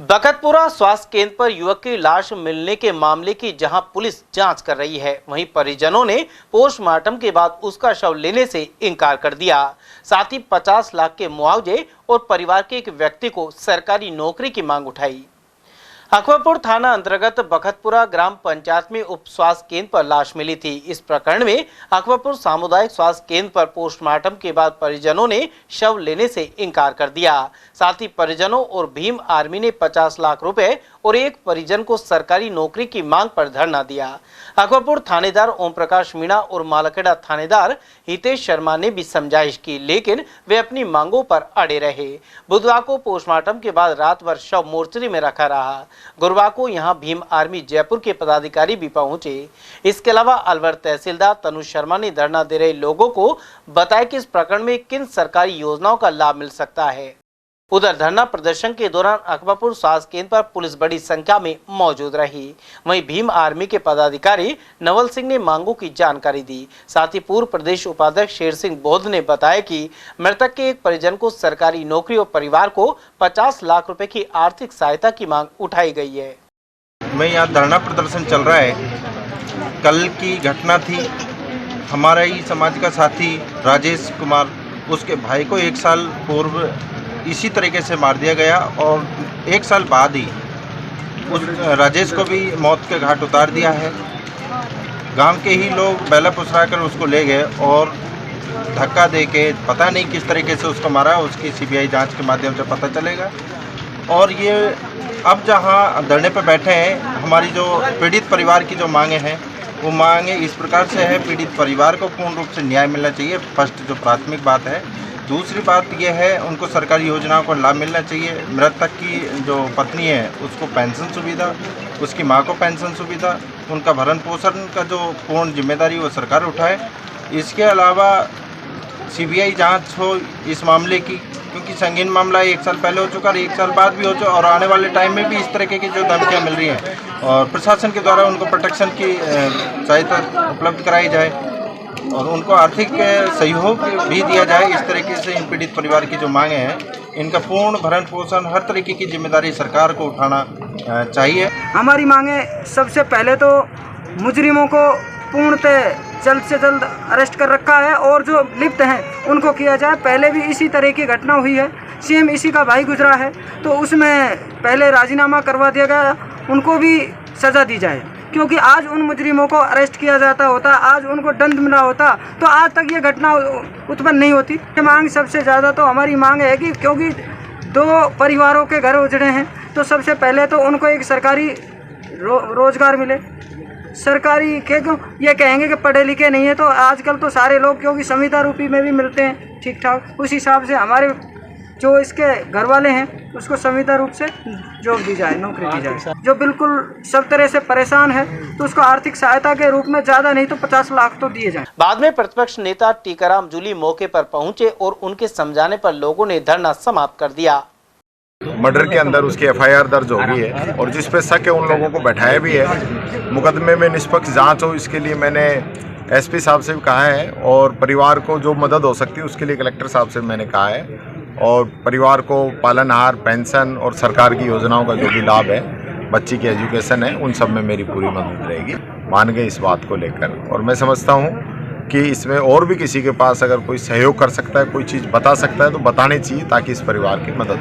बखतपुरा स्वास्थ्य केंद्र पर युवक की लाश मिलने के मामले की जहां पुलिस जांच कर रही है, वहीं परिजनों ने पोस्टमार्टम के बाद उसका शव लेने से इनकार कर दिया। साथ ही 50 लाख के मुआवजे और परिवार के एक व्यक्ति को सरकारी नौकरी की मांग उठाई। अकबरपुर थाना अंतर्गत बखतपुरा ग्राम पंचायत में उप स्वास्थ्य केंद्र पर लाश मिली थी। इस प्रकरण में अकबरपुर सामुदायिक स्वास्थ्य केंद्र पर पोस्टमार्टम के बाद परिजनों ने शव लेने से इनकार कर दिया। साथ ही परिजनों और भीम आर्मी ने 50 लाख रुपए और एक परिजन को सरकारी नौकरी की मांग पर धरना दिया। अकबरपुर थानेदार ओम प्रकाश मीणा और मालखेड़ा थानेदार हितेश शर्मा ने भी समझाइश की, लेकिन वे अपनी मांगों पर अड़े रहे। बुधवार को पोस्टमार्टम के बाद रात भर शव मोर्चरी में रखा रहा। गुरुवार को यहां भीम आर्मी जयपुर के पदाधिकारी भी पहुंचे। इसके अलावा अलवर तहसीलदार तनु शर्मा ने धरना दे रहे लोगों को बताया कि इस प्रकरण में किन सरकारी योजनाओं का लाभ मिल सकता है। उधर धरना प्रदर्शन के दौरान अकबरपुर स्वास्थ्य केंद्र पर पुलिस बड़ी संख्या में मौजूद रही। वहीं भीम आर्मी के पदाधिकारी नवल सिंह ने मांगों की जानकारी दी। साथ ही पूर्व प्रदेश उपाध्यक्ष शेर सिंह बौद्ध ने बताया कि मृतक के एक परिजन को सरकारी नौकरी और परिवार को 50 लाख रुपए की आर्थिक सहायता की मांग उठाई गई है। मैं यहाँ धरना प्रदर्शन चल रहा है। कल की घटना थी, हमारा ही समाज का साथी राजेश कुमार, उसके भाई को 1 साल पूर्व इसी तरीके से मार दिया गया और 1 साल बाद ही उस राजेश को भी मौत के घाट उतार दिया है। गांव के ही लोग बैला फुसरा कर उसको ले गए और धक्का दे के पता नहीं किस तरीके से उसको मारा, उसकी सीबीआई जांच के माध्यम से पता चलेगा। और ये अब जहां धरने पर बैठे हैं, हमारी जो पीड़ित परिवार की जो मांगे हैं वो मांगे इस प्रकार से है। पीड़ित परिवार को पूर्ण रूप से न्याय मिलना चाहिए, फर्स्ट जो प्राथमिक बात है। दूसरी बात यह है, उनको सरकारी योजनाओं का लाभ मिलना चाहिए। मृतक की जो पत्नी है उसको पेंशन सुविधा, उसकी मां को पेंशन सुविधा, उनका भरण पोषण का जो पूर्ण जिम्मेदारी वो सरकार उठाए। इसके अलावा सीबीआई जांच हो इस मामले की, क्योंकि संगीन मामला 1 साल पहले हो चुका और 1 साल बाद भी हो चुका और आने वाले टाइम में भी इस तरह की जो धमकियाँ मिल रही हैं और प्रशासन के द्वारा उनको प्रोटेक्शन की सहायता उपलब्ध कराई जाए और उनको आर्थिक सहयोग भी दिया जाए। इस तरीके से इन पीड़ित परिवार की जो मांगे हैं, इनका पूर्ण भरण पोषण हर तरीके की जिम्मेदारी सरकार को उठाना चाहिए। हमारी मांगे सबसे पहले तो मुजरिमों को पूर्णतः जल्द से जल्द अरेस्ट कर रखा है और जो लिप्त हैं उनको किया जाए। पहले भी इसी तरह की घटना हुई है, सेम इसी का भाई गुजरा है तो उसमें पहले राजीनामा करवा दिया गया, उनको भी सज़ा दी जाए। क्योंकि आज उन मुजरिमों को अरेस्ट किया जाता होता, आज उनको दंड मिला होता तो आज तक ये घटना उत्पन्न नहीं होती। मांग सबसे ज़्यादा तो हमारी मांग है कि क्योंकि 2 परिवारों के घर उजड़े हैं तो सबसे पहले तो उनको एक सरकारी रोजगार मिले। सरकारी के ये कहेंगे कि पढ़े लिखे नहीं है, तो आजकल तो सारे लोग क्योंकि संविदा रूपी में भी मिलते हैं ठीक ठाक, उस हिसाब से हमारे जो इसके घर वाले हैं उसको संविदा रूप से जॉब दी जाए, नौकरी दी जाए। जो बिल्कुल सब तरह से परेशान है तो उसको आर्थिक सहायता के रूप में ज़्यादा नहीं तो 50 लाख तो दिए जाए। बाद में प्रतिपक्ष नेता टीकाराम जूली मौके पर पहुंचे और उनके समझाने पर लोगों ने धरना समाप्त कर दिया। मर्डर के अंदर उसकी एफआईआर दर्ज हो गई है और जिस पे शक है उन लोगों को बैठाया भी है। मुकदमे में निष्पक्ष जांच हो, इसके लिए मैंने एसपी साहब से भी कहा है और परिवार को जो मदद हो सकती है उसके लिए कलेक्टर साहब से मैंने कहा है। और परिवार को पालनहार, पेंशन और सरकार की योजनाओं का जो भी लाभ है, बच्ची की एजुकेशन है, उन सब में मेरी पूरी मदद रहेगी। मान गए इस बात को लेकर और मैं समझता हूँ कि इसमें और भी किसी के पास अगर कोई सहयोग कर सकता है, कोई चीज़ बता सकता है तो बतानी चाहिए ताकि इस परिवार की मदद हो।